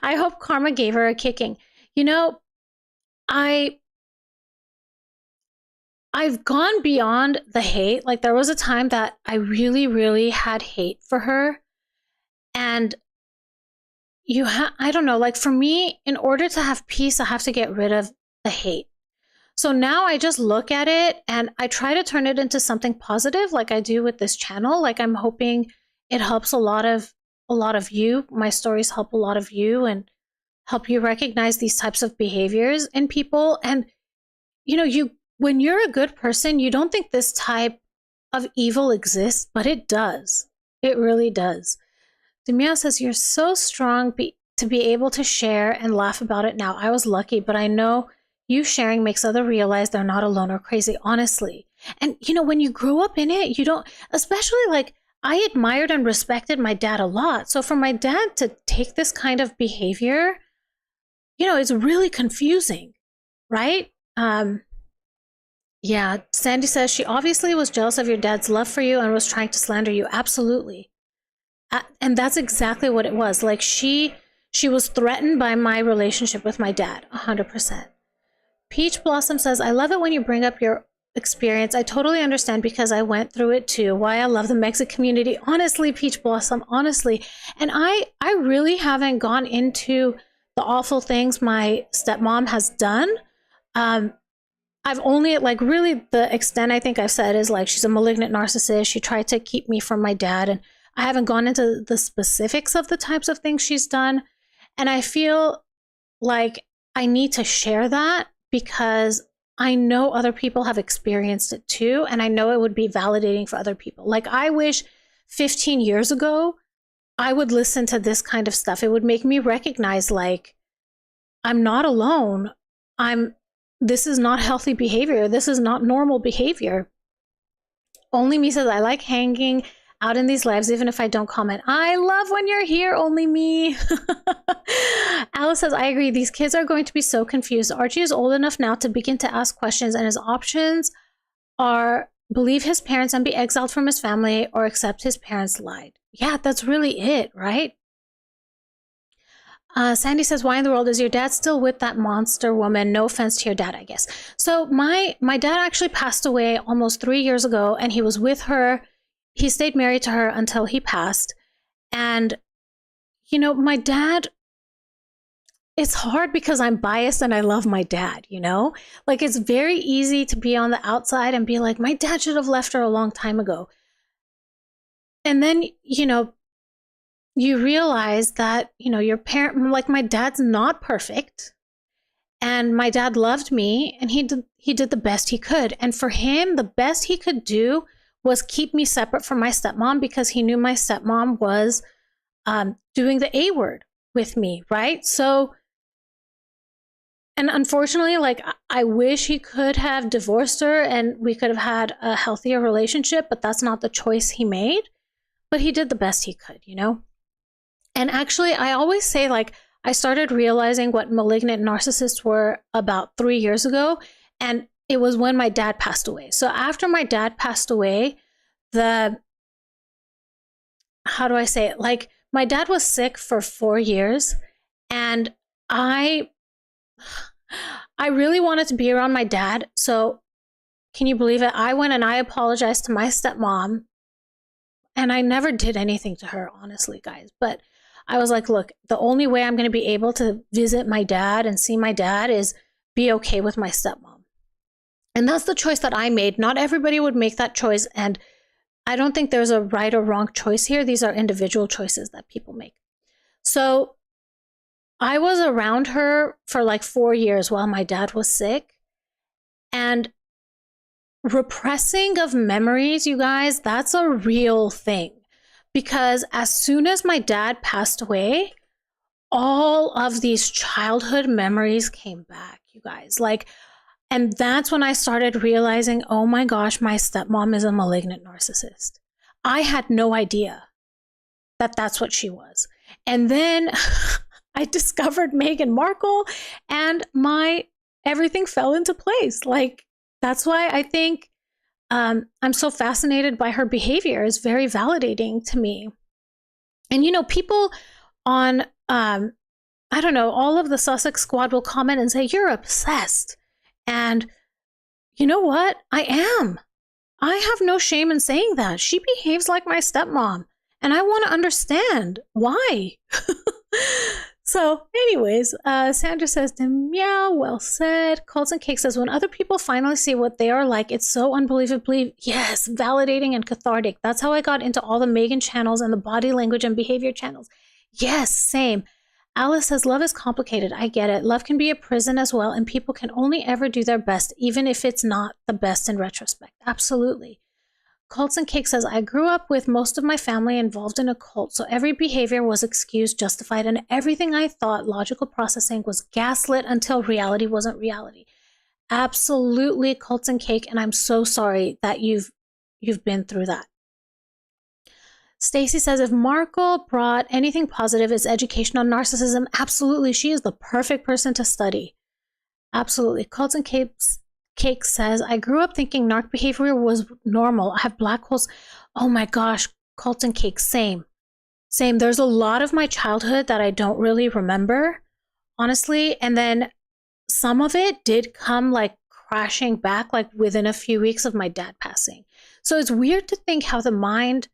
I hope karma gave her a kicking. You know, I've gone beyond the hate. Like, there was a time that I really, really had hate for her. And I don't know, like, for me, in order to have peace, I have to get rid of the hate. So now I just look at it and I try to turn it into something positive, like I do with this channel. Like, I'm hoping it helps a lot of you. My stories help a lot of you and help you recognize these types of behaviors in people. And, you know, when you're a good person, you don't think this type of evil exists, but it does. It really does. Demia says, you're so strong to be able to share and laugh about it now. I was lucky, but I know you sharing makes others realize they're not alone or crazy, honestly. And, you know, when you grow up in it, you don't, especially like, I admired and respected my dad a lot. So for my dad to take this kind of behavior, you know, it's really confusing, right? Yeah, Sandy says she obviously was jealous of your dad's love for you and was trying to slander you. Absolutely. And that's exactly what it was. Like she was threatened by my relationship with my dad, 100%. Peach Blossom says, I love it when you bring up your experience. I totally understand because I went through it too. Why I love the Mexican community. Honestly, Peach Blossom, honestly. And I really haven't gone into the awful things my stepmom has done. I've only, like, really the extent I think I've said is like, she's a malignant narcissist. She tried to keep me from my dad. And I haven't gone into the specifics of the types of things she's done. And I feel like I need to share that because I know other people have experienced it too. And I know it would be validating for other people. Like, I wish 15 years ago, I would listen to this kind of stuff. It would make me recognize, like, I'm not alone. This is not healthy behavior. This is not normal behavior. Only Me says, I like hanging out in these lives, even if I don't comment. I love when you're here, Only Me. Alice says, I agree. These kids are going to be so confused. Archie is old enough now to begin to ask questions, and his options are believe his parents and be exiled from his family or accept his parents lied. Yeah, that's really it, right? Sandy says, why in the world is your dad still with that monster woman? No offense to your dad, I guess. So my dad actually passed away almost 3 years ago, and he was with her. He stayed married to her until he passed. And, you know, my dad, it's hard because I'm biased and I love my dad, you know? Like, it's very easy to be on the outside and be like, my dad should have left her a long time ago. And then, you know, you realize that, you know, your parent, like, my dad's not perfect, and my dad loved me, and he did the best he could. And for him, the best he could do was keep me separate from my stepmom because he knew my stepmom was doing the A word with me, right? So, and unfortunately, like, I wish he could have divorced her and we could have had a healthier relationship, but that's not the choice he made. But he did the best he could, you know? And actually, I always say, like, I started realizing what malignant narcissists were about 3 years ago, and it was when my dad passed away. So after my dad passed away, how do I say it? Like, my dad was sick for 4 years, and I really wanted to be around my dad. So can you believe it? I went and I apologized to my stepmom, and I never did anything to her, honestly, guys. But I was like, look, the only way I'm going to be able to visit my dad and see my dad is be okay with my stepmom. And that's the choice that I made. Not everybody would make that choice. And I don't think there's a right or wrong choice here. These are individual choices that people make. So I was around her for like 4 years while my dad was sick. And repressing of memories, you guys, that's a real thing. Because as soon as my dad passed away, all of these childhood memories came back, you guys. Like, and that's when I started realizing, oh my gosh, my stepmom is a malignant narcissist. I had no idea that that's what she was. And then I discovered Meghan Markle, and everything fell into place. Like, that's why I think I'm so fascinated by her behavior. It's very validating to me. And, you know, people on, I don't know, all of the Sussex squad will comment and say, you're obsessed. And you know what? I am. I have no shame in saying that. She behaves like my stepmom, and I want to understand why. So anyways, Sandra says, meow, well said. Cults and Cake says, when other people finally see what they are like, it's so unbelievably, yes, validating and cathartic. That's how I got into all the Megan channels and the body language and behavior channels. Yes, same. Alice says, love is complicated. I get it. Love can be a prison as well, and people can only ever do their best, even if it's not the best in retrospect. Absolutely. Cults and Cake says, I grew up with most of my family involved in a cult, so every behavior was excused, justified, and everything I thought logical processing was gaslit until reality wasn't reality. Absolutely, Cults and Cake, and I'm so sorry that you've been through that. Stacy says, if Markle brought anything positive, it's education on narcissism. Absolutely, she is the perfect person to study. Absolutely. Cults and Cake says, I grew up thinking narc behavior was normal. I have black holes. Oh my gosh, Cult and Cake, same. Same. There's a lot of my childhood that I don't really remember, honestly. And then some of it did come like crashing back like within a few weeks of my dad passing. So it's weird to think how the mind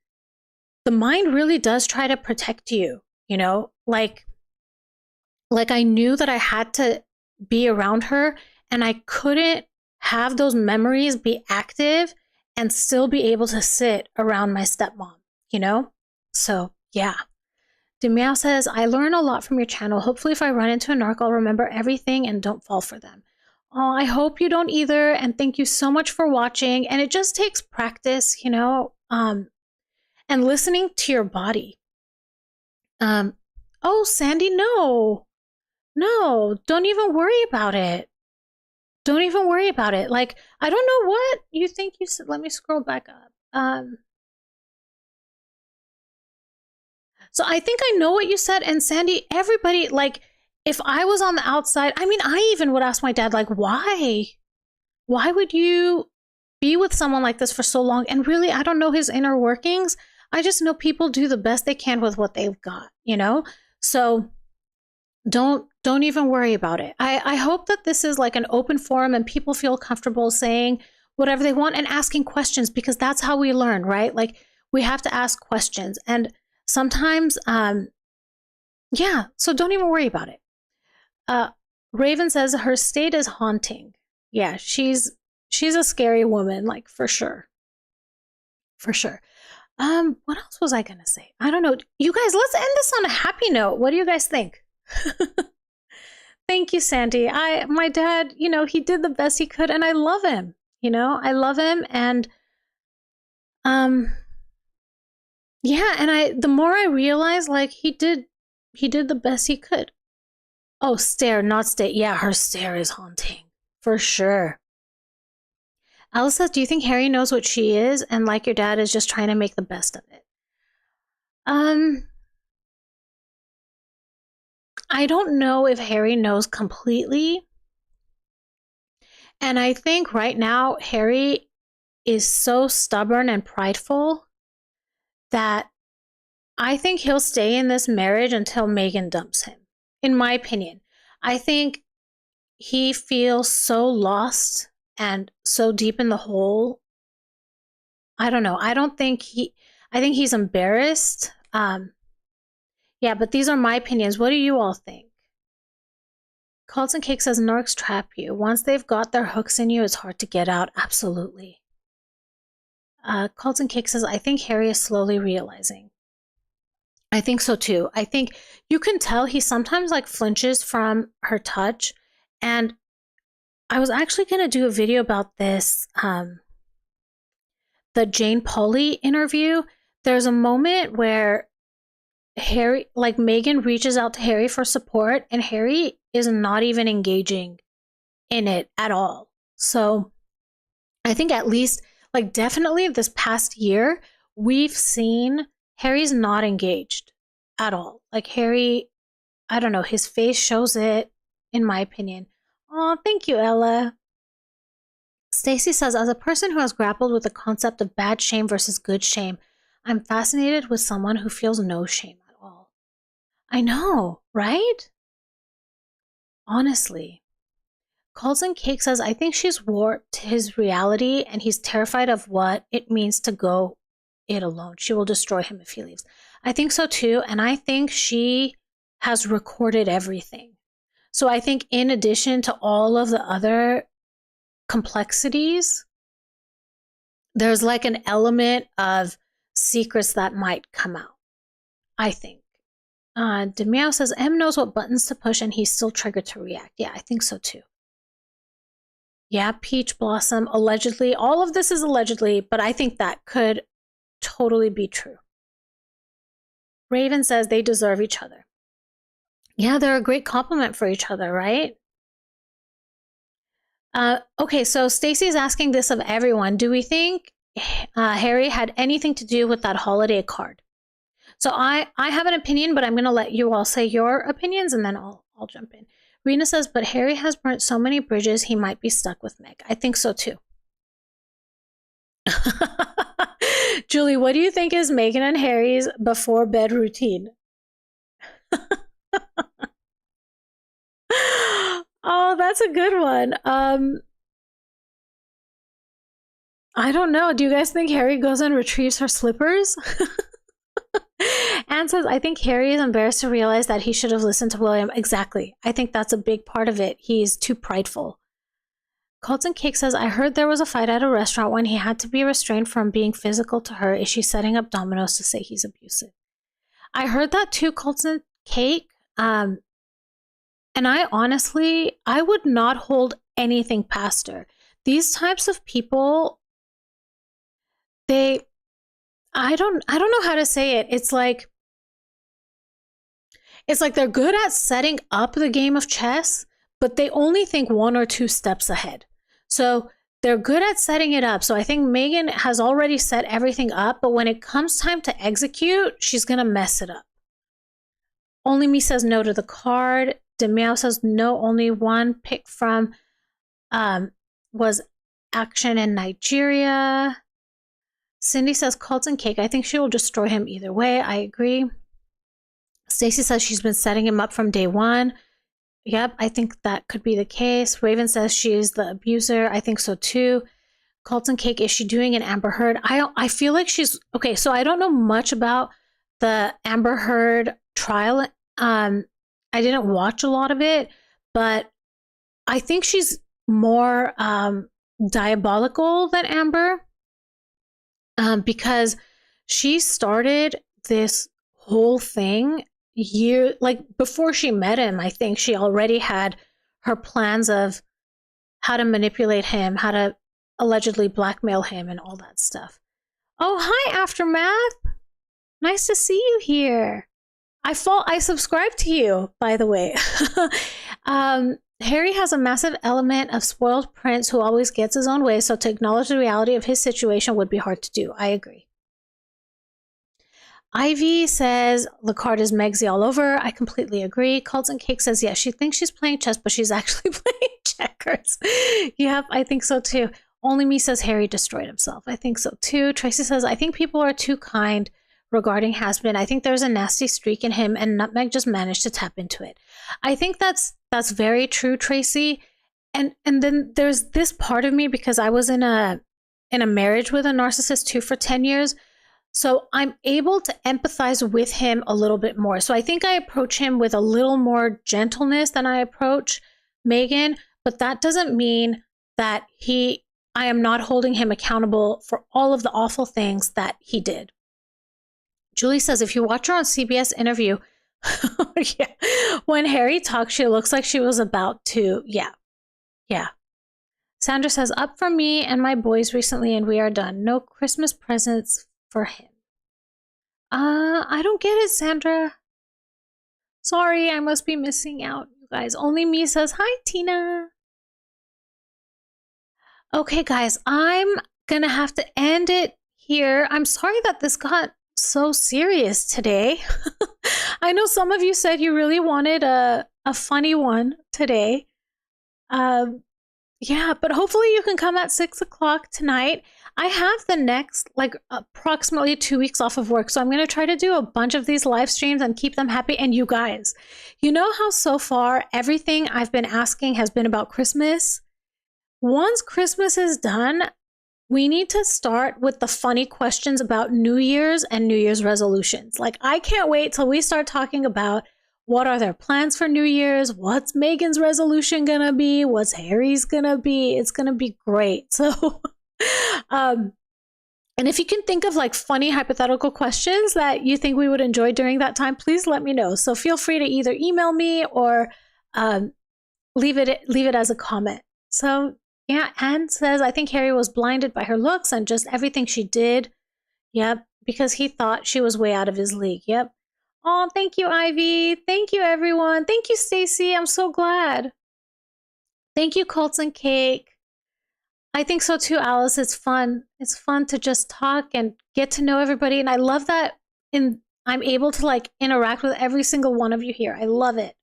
really does try to protect you, you know? Like I knew that I had to be around her, and I couldn't have those memories be active and still be able to sit around my stepmom, you know? So yeah. Demeow says, I learn a lot from your channel. Hopefully if I run into a narc, I'll remember everything and don't fall for them. Oh, I hope you don't either. And thank you so much for watching. And it just takes practice, you know, and listening to your body. Oh, Sandy, no, don't even worry about it. Don't even worry about it. Like, I don't know what you think you said. Let me scroll back up. So I think I know what you said. And Sandy, everybody, like, if I was on the outside, I mean, I even would ask my dad, like, why? Why would you be with someone like this for so long? And really, I don't know his inner workings. I just know people do the best they can with what they've got, you know? So don't even worry about it. I hope that this is like an open forum and people feel comfortable saying whatever they want and asking questions, because that's how we learn, right? Like, we have to ask questions. And sometimes, yeah, so don't even worry about it. Raven says her state is haunting. Yeah, she's a scary woman, like, for sure. For sure. What else was I gonna say? I don't know. You guys, let's end this on a happy note. What do you guys think? Thank you, Sandy. My dad, you know, he did the best he could, and I love him. You know, I love him, and yeah, and the more I realize, like, he did the best he could. Oh, stare, not stay. Yeah, her stare is haunting for sure. Alice says, do you think Harry knows what she is, and like your dad is just trying to make the best of it? I don't know if Harry knows completely. And I think right now Harry is so stubborn and prideful that I think he'll stay in this marriage until Meghan dumps him, in my opinion. I think he feels so lost and so deep in the hole. I don't know. I think he's embarrassed. Yeah, but these are my opinions. What do you all think? Carlton Cake says, narcs trap you. Once they've got their hooks in you, it's hard to get out. Absolutely. Carlton Cake says, I think Harry is slowly realizing. I think so too. I think you can tell he sometimes like flinches from her touch. And I was actually going to do a video about this. The Jane Pauley interview. There's a moment where Harry, like, Meghan reaches out to Harry for support, and Harry is not even engaging in it at all. So I think at least, like, definitely this past year, we've seen Harry's not engaged at all. Like, Harry, I don't know, his face shows it, in my opinion. Oh, thank you, Ella. Stacy says, as a person who has grappled with the concept of bad shame versus good shame, I'm fascinated with someone who feels no shame at all. I know, right? Honestly. Carlton Cake says, I think she's warped his reality and he's terrified of what it means to go it alone. She will destroy him if he leaves. I think so too. And I think she has recorded everything. So I think in addition to all of the other complexities, there's like an element of secrets that might come out, I think. Demeow says, M knows what buttons to push and he's still triggered to react. Yeah, I think so too. Yeah, Peach Blossom, allegedly. All of this is allegedly, but I think that could totally be true. Raven says they deserve each other. Yeah, they're a great compliment for each other, right? Okay, so Stacy's asking this of everyone. Do we think Harry had anything to do with that holiday card? So I have an opinion, but I'm going to let you all say your opinions, and then I'll jump in. Rena says, but Harry has burnt so many bridges, he might be stuck with Meg. I think so too. Julie, what do you think is Meghan and Harry's before bed routine? Oh, that's a good one. I don't know. Do you guys think Harry goes and retrieves her slippers? Anne says, I think Harry is embarrassed to realize that he should have listened to William. Exactly. I think that's a big part of it. He's too prideful. Colton Cake says, I heard there was a fight at a restaurant when he had to be restrained from being physical to her. Is she setting up dominoes to say he's abusive? I heard that too, Colton Cake. And I honestly, I would not hold anything past her. These types of people, I don't know how to say it. It's like they're good at setting up the game of chess, but they only think 1 or 2 steps ahead. So they're good at setting it up. So I think Meghan has already set everything up, but when it comes time to execute, she's going to mess it up. Only Me says no to the card. Demeow says no, only one pick from was action in Nigeria. Cindy says Colton Cake. I think she will destroy him either way. I agree. Stacey says she's been setting him up from day one. Yep, I think that could be the case. Raven says she is the abuser. I think so too. Colton Cake, is she doing an Amber Heard? I feel like she's okay. So I don't know much about the Amber Heard trial. I didn't watch a lot of it, but I think she's more diabolical than Amber. Because she started this whole thing before she met him. I think she already had her plans of how to manipulate him, how to allegedly blackmail him, and all that stuff. Oh, hi, Aftermath. Nice to see you here. I subscribed to you, by the way. Harry has a massive element of spoiled prince who always gets his own way, so to acknowledge the reality of his situation would be hard to do. I agree. Ivy says the card is Megsy all over. I completely agree. Colton Cake says, yes, she thinks she's playing chess, but she's actually playing checkers. Yep, I think so too. Only Me says Harry destroyed himself. I think so too. Tracy says, I think people are too kind regarding Hasbin. I think there's a nasty streak in him and Nutmeg just managed to tap into it. I think that's very true, Tracy. And then there's this part of me, because I was in a marriage with a narcissist too for 10 years. So I'm able to empathize with him a little bit more. So I think I approach him with a little more gentleness than I approach Meghan, but that doesn't mean that I am not holding him accountable for all of the awful things that he did. Julie says, if you watch her on CBS interview, yeah, when Harry talks, she looks like she was about to, yeah. Sandra says, up for me and my boys recently and we are done. No Christmas presents for him. I don't get it, Sandra. Sorry, I must be missing out, you guys. Only Me says, hi, Tina. Okay, guys, I'm gonna have to end it here. I'm sorry that this got so serious today. I know some of you said you really wanted a funny one today. Yeah, but hopefully you can come at 6 o'clock tonight. I have the next approximately 2 weeks off of work, so I'm going to try to do a bunch of these live streams and keep them happy. And you guys, you know how so far everything I've been asking has been about Christmas? Once Christmas is done, we need to start with the funny questions about New Year's and New Year's resolutions. I can't wait till we start talking about what are their plans for New Year's, what's Meghan's resolution gonna be, what's Harry's gonna be. It's gonna be great. So, and if you can think of funny hypothetical questions that you think we would enjoy during that time, please let me know. So feel free to either email me or leave it as a comment. So yeah, Anne says, I think Harry was blinded by her looks and just everything she did. Yep, because he thought she was way out of his league. Yep. Oh, thank you, Ivy. Thank you, everyone. Thank you, Stacy. I'm so glad. Thank you, Colton Cake. I think so too, Alice. It's fun. It's fun to just talk and get to know everybody. And I love that I'm able to interact with every single one of you here. I love it.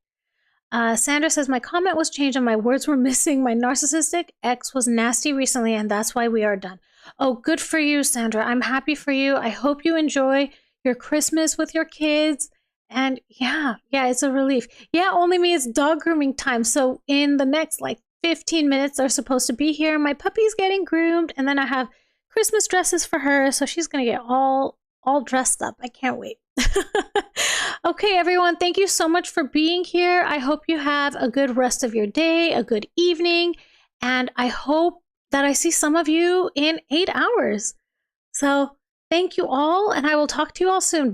Sandra says, my comment was changed and my words were missing. My narcissistic ex was nasty recently and that's why we are done. Oh, good for you, Sandra. I'm happy for you. I hope you enjoy your Christmas with your kids. And yeah, it's a relief. Yeah, only me, it's dog grooming time. So in the next like 15 minutes, they're supposed to be here. My puppy's getting groomed, and then I have Christmas dresses for her. So she's going to get all dressed up. I can't wait. Okay, everyone, thank you so much for being here. I hope you have a good rest of your day, a good evening, and I hope that I see some of you in 8 hours. So thank you all, and I will talk to you all soon. Bye.